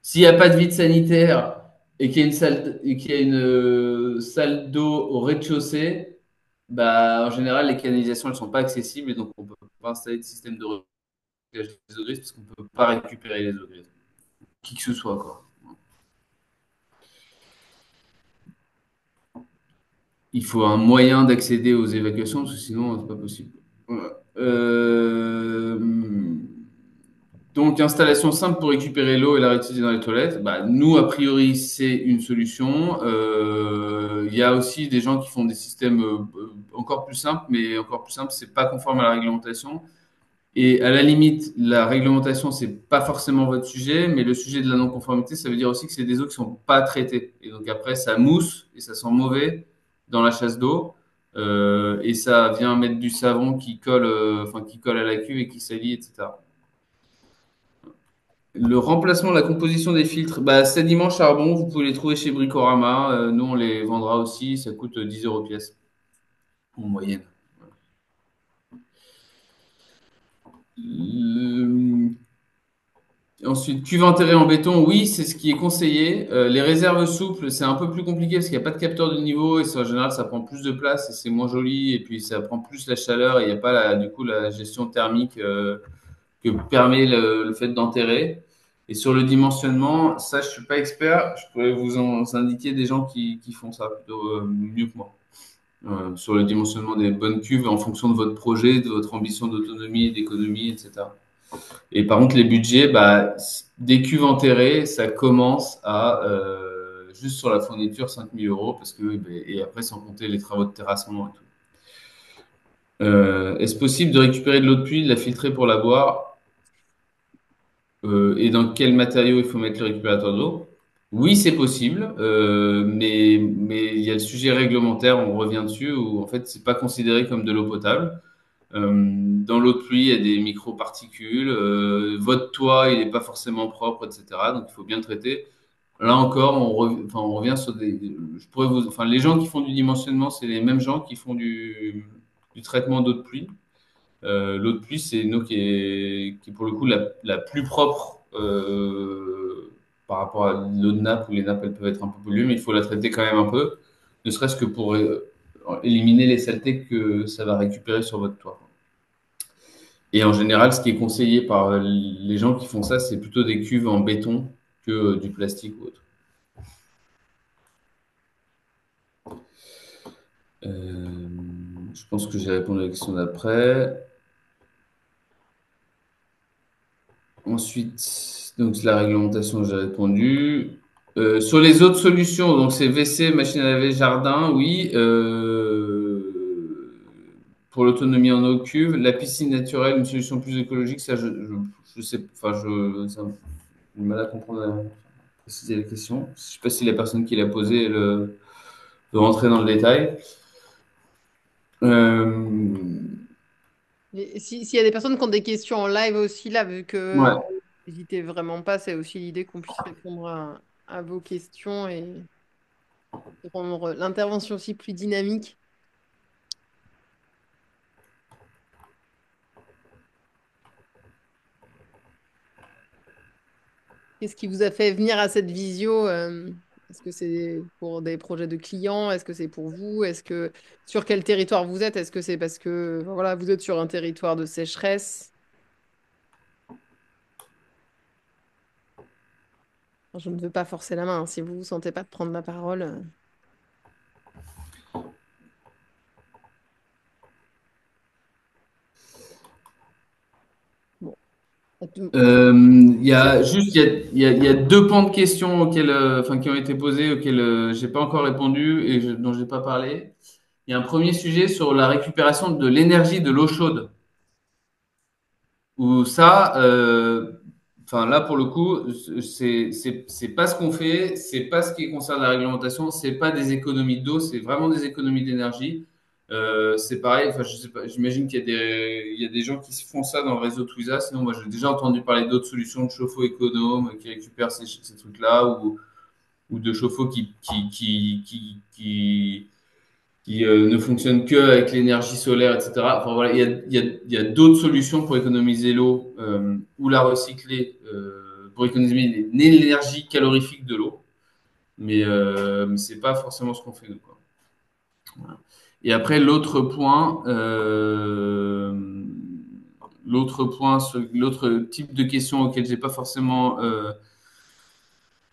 S'il n'y a pas de vide sanitaire et qu'il y a une salle, et qu'il y a une salle d'eau au rez-de-chaussée, bah, en général, les canalisations, elles sont pas accessibles et donc on peut pas installer de système de recyclage des eaux grises parce qu'on peut pas récupérer les eaux grises. Qui que ce soit, quoi. il faut un moyen d'accéder aux évacuations, parce que sinon, c'est pas possible. Voilà. Donc, installation simple pour récupérer l'eau et la réutiliser dans les toilettes. Bah, nous, a priori, c'est une solution. Il y a aussi des gens qui font des systèmes encore plus simples, mais encore plus simples, c'est pas conforme à la réglementation. Et à la limite, la réglementation, c'est pas forcément votre sujet, mais le sujet de la non-conformité, ça veut dire aussi que c'est des eaux qui sont pas traitées. Et donc après, ça mousse et ça sent mauvais dans la chasse d'eau. Et ça vient mettre du savon qui colle, enfin, qui colle à la cuve et qui salit, etc. Le remplacement de la composition des filtres, bah, sédiments charbon, vous pouvez les trouver chez Bricorama. Nous, on les vendra aussi. Ça coûte 10 euros pièce en moyenne. Le- Ensuite, cuve enterrée en béton, oui, c'est ce qui est conseillé. Les réserves souples, c'est un peu plus compliqué parce qu'il n'y a pas de capteur de niveau et en général, ça prend plus de place et c'est moins joli et puis ça prend plus la chaleur et il n'y a pas du coup la gestion thermique que permet le fait d'enterrer. Et sur le dimensionnement, ça, je suis pas expert. Je pourrais vous indiquer des gens qui font ça plutôt mieux que moi. Sur le dimensionnement des bonnes cuves en fonction de votre projet, de votre ambition d'autonomie, d'économie, etc. Et par contre, les budgets, bah, des cuves enterrées, ça commence à juste sur la fourniture 5 000 euros parce que et après sans compter les travaux de terrassement et tout. Est-ce possible de récupérer de l'eau de pluie, de la filtrer pour la boire et dans quel matériau il faut mettre le récupérateur d'eau? Oui, c'est possible, mais il y a le sujet réglementaire, on revient dessus, où en fait c'est pas considéré comme de l'eau potable. Dans l'eau de pluie, il y a des microparticules. Votre toit, il n'est pas forcément propre, etc. Donc, il faut bien le traiter. Là encore, enfin, on revient sur des. Je pourrais enfin, les gens qui font du dimensionnement, c'est les mêmes gens qui font du traitement d'eau de pluie. L'eau de pluie, c'est une eau qui est pour le coup la plus propre par rapport à l'eau de nappe, où les nappes elles peuvent être un peu polluées, mais il faut la traiter quand même un peu, ne serait-ce que pour éliminer les saletés que ça va récupérer sur votre toit. Et en général, ce qui est conseillé par les gens qui font ça, c'est plutôt des cuves en béton que du plastique ou autre. Euh, je pense que j'ai répondu à la question d'après. Ensuite, donc la réglementation, j'ai répondu. Sur les autres solutions, donc c'est WC, machine à laver, jardin, oui. Pour l'autonomie en eau cuve, la piscine naturelle, une solution plus écologique, ça, je sais, enfin, j'ai du mal à comprendre, préciser la question. Je ne sais pas si la personne qui l'a posée veut rentrer dans le détail. Euh, Mais s'il y a des personnes qui ont des questions en live aussi, là, vu que ouais. n'hésitez vraiment pas, c'est aussi l'idée qu'on puisse répondre à vos questions et rendre l'intervention aussi plus dynamique. Qu'est-ce qui vous a fait venir à cette visio? Est-ce que c'est pour des projets de clients? Est-ce que c'est pour vous? Est-ce que sur quel territoire vous êtes? Est-ce que c'est parce que voilà, vous êtes sur un territoire de sécheresse? Je ne veux pas forcer la main, hein. Si vous ne vous sentez pas de prendre la parole. Bon. Il y a juste il y a deux pans de questions enfin, qui ont été posés auxquels j'ai pas encore répondu et dont j'ai pas parlé. Il y a un premier sujet sur la récupération de l'énergie de l'eau chaude. Où ça, enfin là pour le coup, c'est pas ce qu'on fait, c'est pas ce qui concerne la réglementation, c'est pas des économies d'eau, c'est vraiment des économies d'énergie. C'est pareil, enfin je sais pas, j'imagine il y a des gens qui se font ça dans le réseau Twiza. Sinon moi j'ai déjà entendu parler d'autres solutions de chauffe-eau économe qui récupèrent ces trucs-là ou de chauffe-eau qui ne fonctionne que avec l'énergie solaire, etc. Enfin voilà, il y a d'autres solutions pour économiser l'eau ou la recycler pour économiser l'énergie calorifique de l'eau, mais c'est pas forcément ce qu'on fait nous, quoi. Voilà. Et après l'autre type de question auquel j'ai pas forcément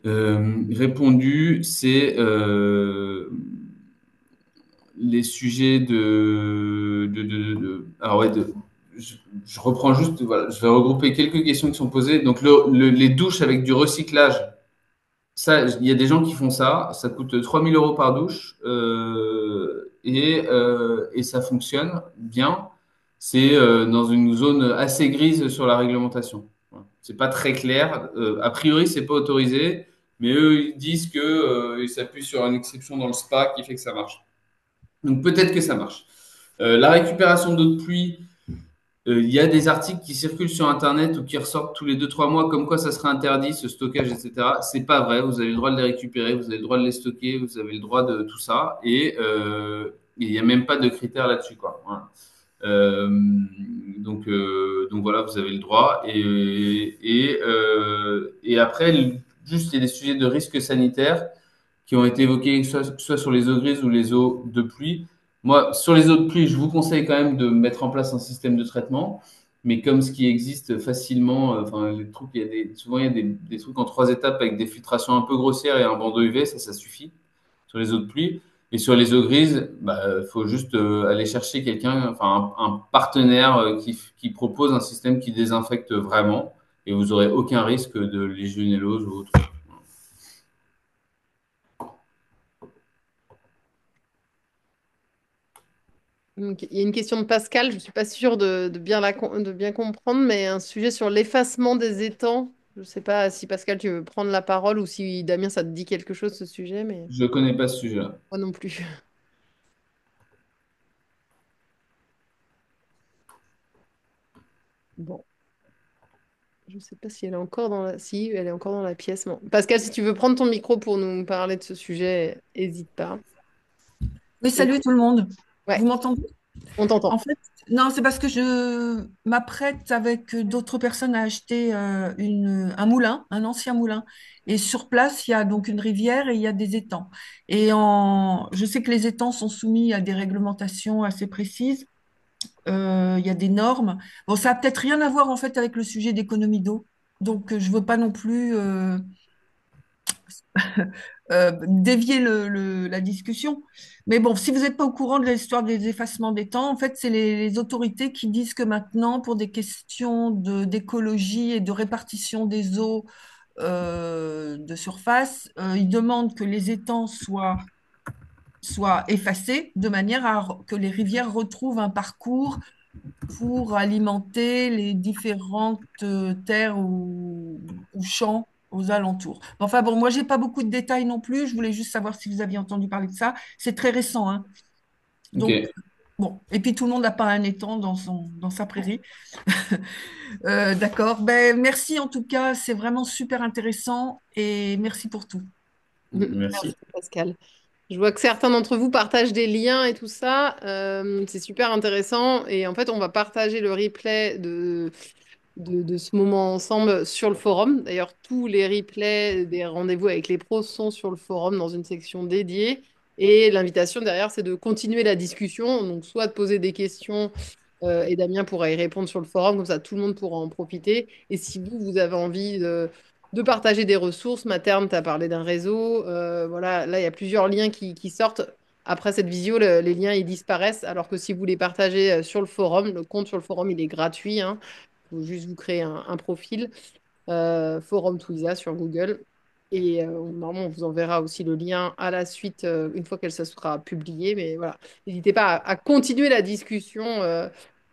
répondu, c'est les sujets alors ouais, je reprends juste, voilà, je vais regrouper quelques questions qui sont posées. Donc, les douches avec du recyclage, ça, il y a des gens qui font ça. Ça coûte 3 000 € par douche et ça fonctionne bien. C'est dans une zone assez grise sur la réglementation. Voilà. C'est pas très clair. A priori, c'est pas autorisé, mais eux, ils disent que ils s'appuient sur une exception dans le SPA qui fait que ça marche. Donc peut-être que ça marche. La récupération d'eau de pluie, il y a des articles qui circulent sur Internet ou qui ressortent tous les 2 3 mois, comme quoi ça serait interdit, ce stockage, etc. C'est pas vrai. Vous avez le droit de les récupérer, vous avez le droit de les stocker, vous avez le droit de tout ça. Et il n'y a même pas de critères là-dessus, quoi. Voilà. Euh, donc voilà, vous avez le droit. Et après, juste, il y a des sujets de risque sanitaire qui ont été évoqués, soit sur les eaux grises ou les eaux de pluie. Moi, sur les eaux de pluie, je vous conseille quand même de mettre en place un système de traitement. Mais comme ce qui existe facilement, enfin, les trucs, souvent il y a des trucs en 3 étapes avec des filtrations un peu grossières et un bandeau UV, ça suffit sur les eaux de pluie. Et sur les eaux grises, bah, faut juste aller chercher quelqu'un, enfin un partenaire qui propose un système qui désinfecte vraiment, et vous aurez aucun risque de légionellose ou autre. Donc, il y a une question de Pascal, je ne suis pas sûre de bien comprendre, mais un sujet sur l'effacement des étangs. Je ne sais pas si Pascal, tu veux prendre la parole ou si Damien, ça te dit quelque chose, ce sujet, mais Je connais pas ce sujet-là. moi non plus. Bon, je ne sais pas si elle est encore dans la... Si, elle est encore dans la pièce. Bon. Pascal, si tu veux prendre ton micro pour nous parler de ce sujet, n'hésite pas. Oui, Et- salut tout le monde. Vous Ouais, m'entendez? on En t'entend. fait, non, c'est parce que je m'apprête avec d'autres personnes à acheter un moulin, un ancien moulin. Et sur place, il y a donc une rivière et il y a des étangs. Je sais que les étangs sont soumis à des réglementations assez précises. Il y a des normes. Bon, ça a peut-être rien à voir en fait avec le sujet d'économie d'eau. Donc, je veux pas non plus dévier la discussion. Mais bon, si vous n'êtes pas au courant de l'histoire des effacements des temps, en fait, c'est les autorités qui disent que maintenant, pour des questions d'écologie et de répartition des eaux de surface, ils demandent que les étangs soient effacés de manière que les rivières retrouvent un parcours pour alimenter les différentes terres ou champs aux alentours. Enfin bon, moi, j'ai pas beaucoup de détails non plus. Je voulais juste savoir si vous aviez entendu parler de ça. C'est très récent, hein. Donc, Ok. bon. Et puis, tout le monde n'a pas un étang dans sa prairie. D'accord. Ben, merci en tout cas. C'est vraiment super intéressant et merci pour tout. Merci, Merci. Pascal. Je vois que certains d'entre vous partagent des liens et tout ça. C'est super intéressant. Et en fait, on va partager le replay de ce moment ensemble sur le forum. D'ailleurs, tous les replays des rendez-vous avec les pros sont sur le forum dans une section dédiée. Et l'invitation derrière, c'est de continuer la discussion. Donc, soit de poser des questions et Damien pourra y répondre sur le forum, comme ça tout le monde pourra en profiter. Et si vous, vous avez envie de partager des ressources, Materne, tu as parlé d'un réseau. Voilà, là, il y a plusieurs liens qui sortent. Après cette visio, les liens, ils disparaissent. Alors que si vous les partagez sur le forum, le compte sur le forum, il est gratuit, hein. Il faut juste vous créer un profil, Forum Twiza sur Google. Et normalement, on vous enverra aussi le lien à la suite, une fois qu'elle se sera publiée. Mais voilà, n'hésitez pas à continuer la discussion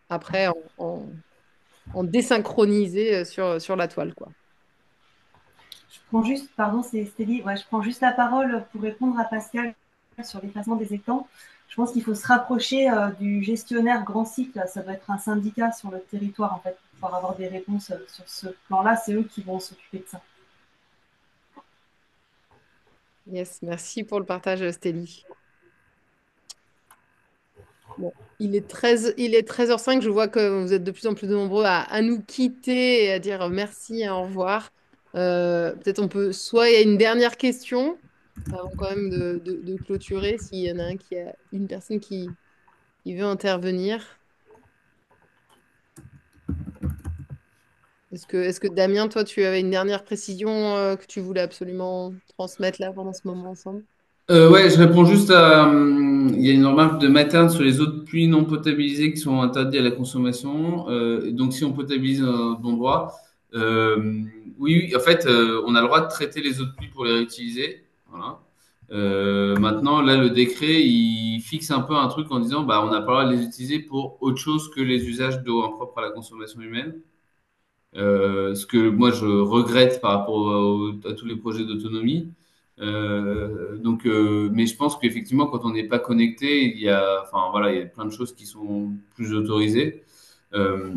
après en désynchronisé sur la toile, quoi. Je prends juste, pardon, c'est Stélie, ouais, je prends juste la parole pour répondre à Pascal sur l'effacement des étangs. Je pense qu'il faut se rapprocher du gestionnaire Grand Cycle. Ça doit être un syndicat sur le territoire, en fait, pour pouvoir avoir des réponses sur ce plan-là. C'est eux qui vont s'occuper de ça. Yes, merci pour le partage, Stélie. Bon, il est 13h05. Je vois que vous êtes de plus en plus nombreux à nous quitter et à dire merci et au revoir. Peut-être on peut, soit il y a une dernière question, avant quand même de clôturer, s'il y en a une personne qui veut intervenir. Est-ce que Damien, toi, tu avais une dernière précision que tu voulais absolument transmettre là pendant ce moment ensemble? Ouais, je réponds juste à. Il y a une remarque de Materne sur les eaux de pluie non potabilisées qui sont interdites à la consommation. Donc, si on potabilise un bon droit, oui, oui, en fait, on a le droit de traiter les eaux de pluie pour les réutiliser. Voilà. Maintenant, là, le décret, il fixe un peu un truc en disant, bah, on n'a pas le droit de les utiliser pour autre chose que les usages d'eau impropres à la consommation humaine. Ce que moi je regrette par rapport à tous les projets d'autonomie. Mais je pense qu'effectivement, quand on n'est pas connecté, enfin voilà, il y a plein de choses qui sont plus autorisées. Euh,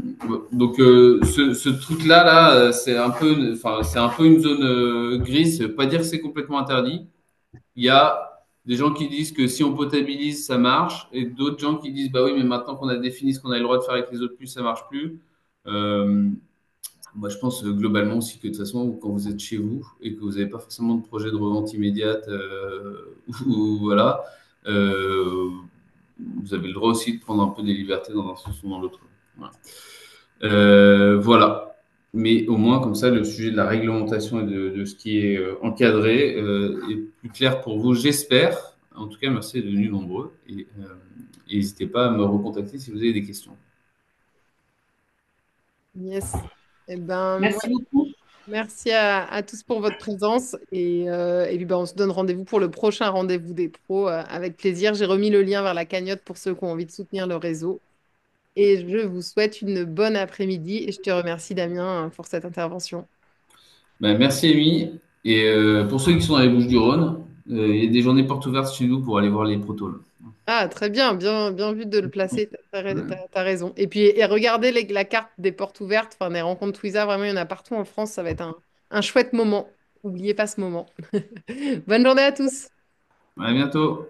ce truc-là, c'est un peu, enfin, c'est un peu une zone grise. Ça veut pas dire que c'est complètement interdit. Il y a des gens qui disent que si on potabilise, ça marche, et d'autres gens qui disent bah oui, mais maintenant qu'on a défini ce qu'on a le droit de faire avec les autres plus, ça marche plus. Euh, Moi, je pense globalement aussi que de toute façon, quand vous êtes chez vous et que vous n'avez pas forcément de projet de revente immédiate, ou voilà, euh, vous avez le droit aussi de prendre un peu des libertés dans un sens ou dans l'autre. Voilà. Voilà. Mais au moins, comme ça, le sujet de la réglementation et de ce qui est encadré est plus clair pour vous, j'espère. En tout cas, merci d'être venus nombreux et n'hésitez pas à me recontacter si vous avez des questions. Yes. Eh ben, Merci beaucoup. merci à tous pour votre présence et puis ben, on se donne rendez-vous pour le prochain rendez-vous des pros avec plaisir. J'ai remis le lien vers la cagnotte pour ceux qui ont envie de soutenir le réseau et je vous souhaite une bonne après-midi et je te remercie Damien pour cette intervention. Ben, merci Amy. Et pour ceux qui sont dans les Bouches-du-Rhône, il y a des journées portes ouvertes chez nous pour aller voir les protones. Ah, très bien, bien vu de le placer, Ouais. t'as raison. Et puis et regardez la carte des portes ouvertes, enfin des rencontres Twiza, vraiment il y en a partout en France, ça va être un chouette moment. N'oubliez pas ce moment. Bonne journée à tous. À bientôt.